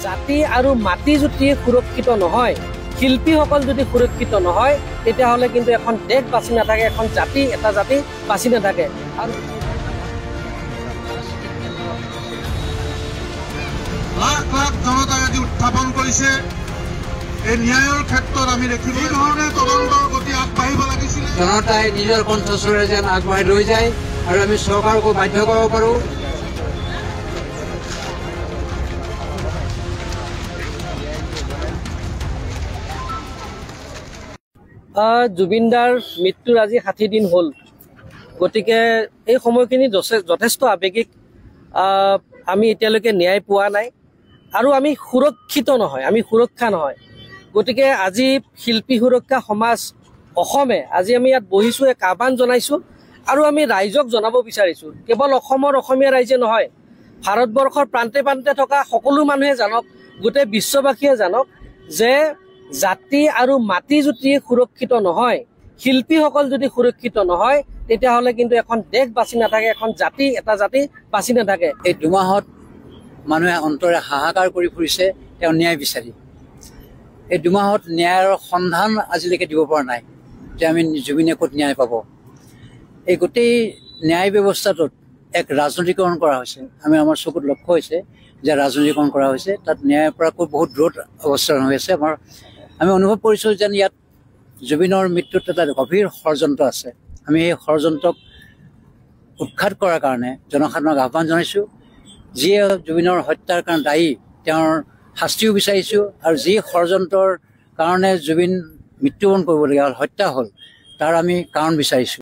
জাতি আৰু মাটি যদি সুৰক্ষিত নহয়, শিল্পীসকল যদি সুৰক্ষিত নহয়, তেতিয়াহ'লে কিন্তু এখন দেশ বাচি নাথাকে, এখন জাতি এটা জাতি বাচি নাথাকে। আৰু লাখ লাখ জনতাই আজি উত্থাপন কৰিছে। এই ন্যায়ৰ ক্ষেত্ৰত আমি দেখিব এই ধৰণে তদন্তৰ গতি আগবাঢ়িব লাগিছিল। জনতাই নিজৰ কণ্ঠস্বৰে যেন আগবাঢ়ি লৈ যায় আৰু আমি চৰকাৰকো বাধ্য কৰিব পাৰোঁ। জুবিনদাৰ মৃত্যুৰ আজি 60 দিন হ'ল। গতিকে এই সময়খিনি যথেষ্ট আৱেগিক। আমি এতিয়ালৈকে ন্যায় পোৱা নাই আৰু আমি সুৰক্ষিত নহয়, আমি সুৰক্ষা নহয়। গতিকে আজি শিল্পী সুৰক্ষা সমাজ অসমে আজি আমি ইয়াত বহিছোঁ, এক আহ্বান জনাইছোঁ আৰু আমি ৰাইজক জনাব বিচাৰিছোঁ, কেৱল অসমৰ অসমীয়া ৰাইজে নহয়, ভাৰতবৰ্ষৰ প্ৰান্তে প্ৰান্তে থকা সকলো মানুহে জানক, গোটেই বিশ্ববাসীয়ে জানক যে জাতি আৰু মাটি যদি সুৰক্ষিত নহয়, শিল্পীসকল যদি সুৰক্ষিত নহয়, তেতিয়াহ'লে কিন্তু এখন দেশ বাচি নাথাকে, এখন জাতি এটা জাতি বাচি নাথাকে। এই দুমাহত মানুহে অন্তৰে হাহাকাৰ কৰি ফুৰিছে তেওঁ ন্যায় বিচাৰি। এই দুমাহত ন্যায়ৰ সন্ধান আজিলৈকে দিব পৰা নাই যে আমি জুবিনে ক'ত ন্যায় পাব। এই গোটেই ন্যায় ব্যৱস্থাটোত এক ৰাজনীতিকৰণ কৰা হৈছে। আমাৰ চকুত লক্ষ্য হৈছে যে ৰাজনীতিকৰণ কৰা হৈছে, তাত ন্যায়ৰ পৰা বহুত দূৰত অৱস্থান হৈ আছে। আমি অনুভৱ কৰিছোঁ যেন ইয়াত জুবিনৰ মৃত্যুত এটা গভীৰ ষড়যন্ত্ৰ আছে। আমি এই ষড়যন্ত্ৰক উৎখাত কৰাৰ কাৰণে জনসাধাৰণক আহ্বান জনাইছোঁ। যিয়ে জুবিনৰ হত্যাৰ কাৰণে দায়ী তেওঁৰ শাস্তিও বিচাৰিছোঁ আৰু যি ষড়যন্ত্ৰৰ কাৰণে জুবিন মৃত্যুবৰণ কৰিবলগীয়া হ'ল, হত্যা হ'ল, তাৰ আমি কাৰণ বিচাৰিছোঁ।